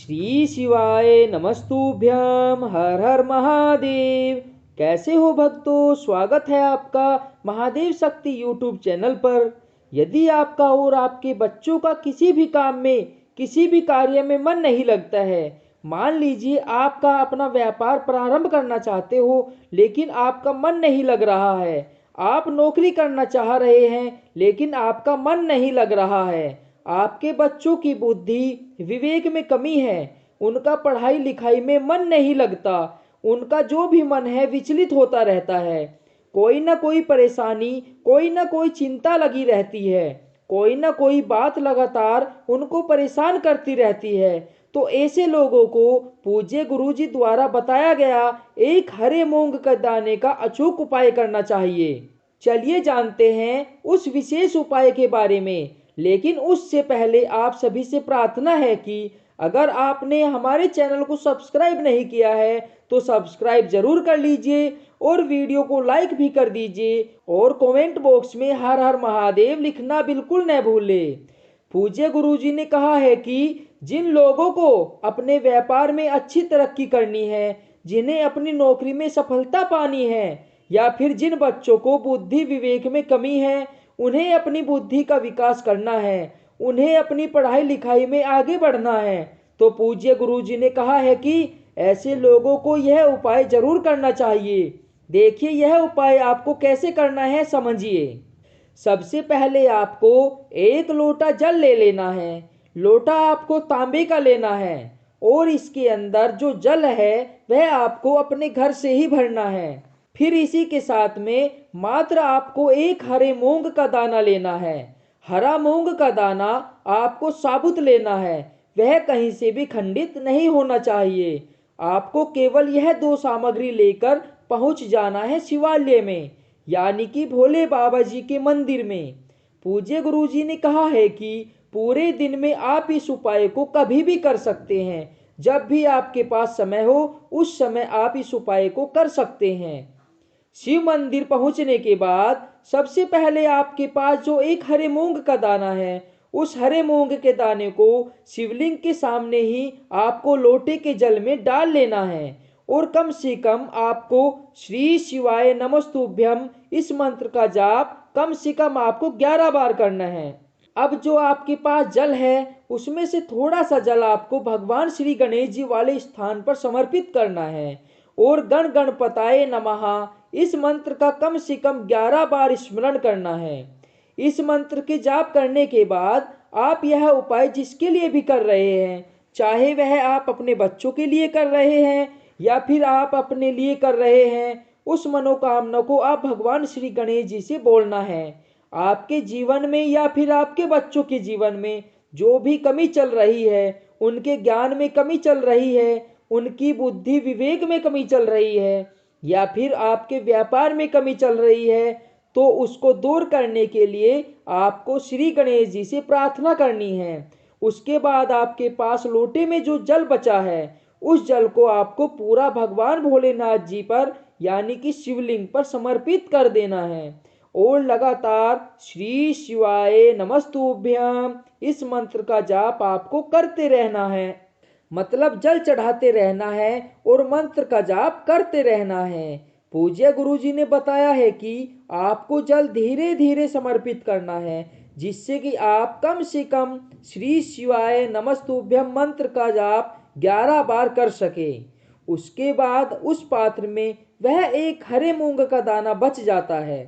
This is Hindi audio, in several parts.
श्री शिवाय नमस्तुभ्यम। हर हर महादेव। कैसे हो भक्तों, स्वागत है आपका महादेव शक्ति यूट्यूब चैनल पर। यदि आपका और आपके बच्चों का किसी भी काम में, किसी भी कार्य में मन नहीं लगता है, मान लीजिए आपका अपना व्यापार प्रारंभ करना चाहते हो लेकिन आपका मन नहीं लग रहा है, आप नौकरी करना चाह रहे हैं लेकिन आपका मन नहीं लग रहा है, आपके बच्चों की बुद्धि विवेक में कमी है, उनका पढ़ाई लिखाई में मन नहीं लगता, उनका जो भी मन है विचलित होता रहता है, कोई ना कोई परेशानी, कोई ना कोई चिंता लगी रहती है, कोई ना कोई बात लगातार उनको परेशान करती रहती है, तो ऐसे लोगों को पूज्य गुरुजी द्वारा बताया गया एक हरे मूंग के दाने का अचूक उपाय करना चाहिए। चलिए जानते हैं उस विशेष उपाय के बारे में। लेकिन उससे पहले आप सभी से प्रार्थना है कि अगर आपने हमारे चैनल को सब्सक्राइब नहीं किया है तो सब्सक्राइब जरूर कर लीजिए और वीडियो को लाइक भी कर दीजिए और कमेंट बॉक्स में हर हर महादेव लिखना बिल्कुल न भूलें। पूज्य गुरुजी ने कहा है कि जिन लोगों को अपने व्यापार में अच्छी तरक्की करनी है, जिन्हें अपनी नौकरी में सफलता पानी है, या फिर जिन बच्चों को बुद्धि विवेक में कमी है, उन्हें अपनी बुद्धि का विकास करना है, उन्हें अपनी पढ़ाई लिखाई में आगे बढ़ना है, तो पूज्य गुरुजी ने कहा है कि ऐसे लोगों को यह उपाय जरूर करना चाहिए। देखिए यह उपाय आपको कैसे करना है, समझिए। सबसे पहले आपको एक लोटा जल ले लेना है। लोटा आपको तांबे का लेना है और इसके अंदर जो जल है वह आपको अपने घर से ही भरना है। फिर इसी के साथ में मात्र आपको एक हरे मूंग का दाना लेना है। हरा मूंग का दाना आपको साबुत लेना है, वह कहीं से भी खंडित नहीं होना चाहिए। आपको केवल यह दो सामग्री लेकर पहुंच जाना है शिवालय में, यानी कि भोले बाबा जी के मंदिर में। पूज्य गुरुजी ने कहा है कि पूरे दिन में आप इस उपाय को कभी भी कर सकते हैं, जब भी आपके पास समय हो उस समय आप इस उपाय को कर सकते हैं। शिव मंदिर पहुंचने के बाद सबसे पहले आपके पास जो एक हरे मूंग का दाना है, उस हरे मूंग के दाने को शिवलिंग के सामने ही आपको लोटे के जल में डाल लेना है और कम से कम आपको श्री शिवाय नमस्तुभ्यम इस मंत्र का जाप कम से कम आपको 11 बार करना है। अब जो आपके पास जल है उसमें से थोड़ा सा जल आपको भगवान श्री गणेश जी वाले स्थान पर समर्पित करना है और गण गणपताय नमः इस मंत्र का कम से कम 11 बार स्मरण करना है। इस मंत्र के जाप करने के बाद आप यह उपाय जिसके लिए भी कर रहे हैं, चाहे वह आप अपने बच्चों के लिए कर रहे हैं या फिर आप अपने लिए कर रहे हैं, उस मनोकामना को आप भगवान श्री गणेश जी से बोलना है। आपके जीवन में या फिर आपके बच्चों के जीवन में जो भी कमी चल रही है, उनके ज्ञान में कमी चल रही है, उनकी बुद्धि विवेक में कमी चल रही है, या फिर आपके व्यापार में कमी चल रही है, तो उसको दूर करने के लिए आपको श्री गणेश जी से प्रार्थना करनी है। उसके बाद आपके पास लोटे में जो जल बचा है उस जल को आपको पूरा भगवान भोलेनाथ जी पर यानी कि शिवलिंग पर समर्पित कर देना है और लगातार श्री शिवाय नमस्तुभ्यम इस मंत्र का जाप आपको करते रहना है। मतलब जल चढ़ाते रहना है और मंत्र का जाप करते रहना है। पूज्य गुरुजी ने बताया है कि आपको जल धीरे धीरे समर्पित करना है, जिससे कि आप कम से कम श्री शिवाय नमस्तुभ्यम मंत्र का जाप 11 बार कर सके। उसके बाद उस पात्र में वह एक हरे मूंग का दाना बच जाता है,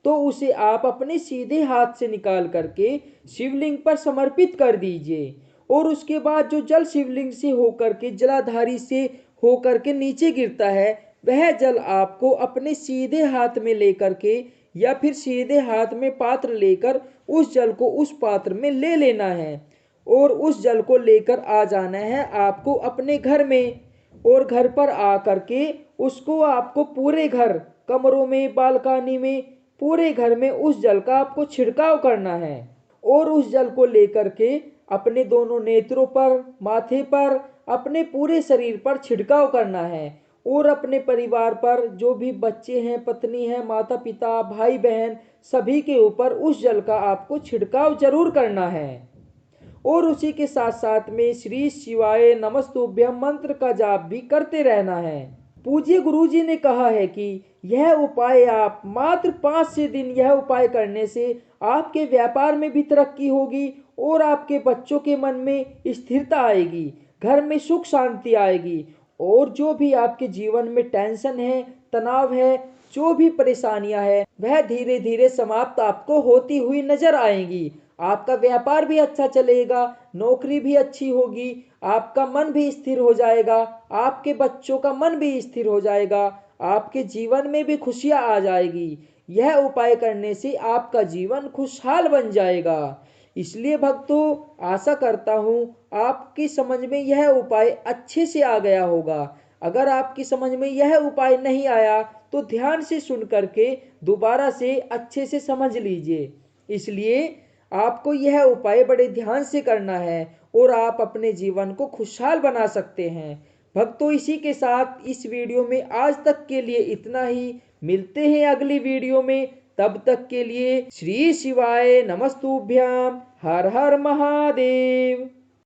तो उसे आप अपने सीधे हाथ से निकाल करके शिवलिंग पर समर्पित कर दीजिए और उसके बाद जो जल शिवलिंग से होकर के जलाधारी से होकर के नीचे गिरता है, वह जल आपको अपने सीधे हाथ में लेकर के या फिर सीधे हाथ में पात्र लेकर उस जल को उस पात्र में ले लेना है और उस जल को लेकर आ जाना है आपको अपने घर में। और घर पर आ करके उसको आपको पूरे घर, कमरों में, बालकनी में, पूरे घर में उस जल का आपको छिड़काव करना है और उस जल को लेकर के अपने दोनों नेत्रों पर, माथे पर, अपने पूरे शरीर पर छिड़काव करना है और अपने परिवार पर जो भी बच्चे हैं, पत्नी है, माता पिता, भाई बहन, सभी के ऊपर उस जल का आपको छिड़काव जरूर करना है। और उसी के साथ साथ में श्री शिवाय नमस्तुभ्यम मंत्र का जाप भी करते रहना है। पूज्य गुरुजी ने कहा है कि यह उपाय आप मात्र 5 से दिन यह उपाय करने से आपके व्यापार में भी तरक्की होगी और आपके बच्चों के मन में स्थिरता आएगी, घर में सुख शांति आएगी और जो भी आपके जीवन में टेंशन है, तनाव है, जो भी परेशानियां है वह धीरे धीरे समाप्त आपको होती हुई नजर आएंगी। आपका व्यापार भी अच्छा चलेगा, नौकरी भी अच्छी होगी, आपका मन भी स्थिर हो जाएगा, आपके बच्चों का मन भी स्थिर हो जाएगा, आपके जीवन में भी खुशियां आ जाएगी। यह उपाय करने से आपका जीवन खुशहाल बन जाएगा। इसलिए भक्तों, आशा करता हूँ आपकी समझ में यह उपाय अच्छे से आ गया होगा। अगर आपकी समझ में यह उपाय नहीं आया तो ध्यान से सुन करके दोबारा से अच्छे से समझ लीजिए। इसलिए आपको यह उपाय बड़े ध्यान से करना है और आप अपने जीवन को खुशहाल बना सकते हैं। भक्तों, इसी के साथ इस वीडियो में आज तक के लिए इतना ही। मिलते हैं अगली वीडियो में, तब तक के लिए श्री शिवाय नमस्तुभ्याम। हर हर महादेव।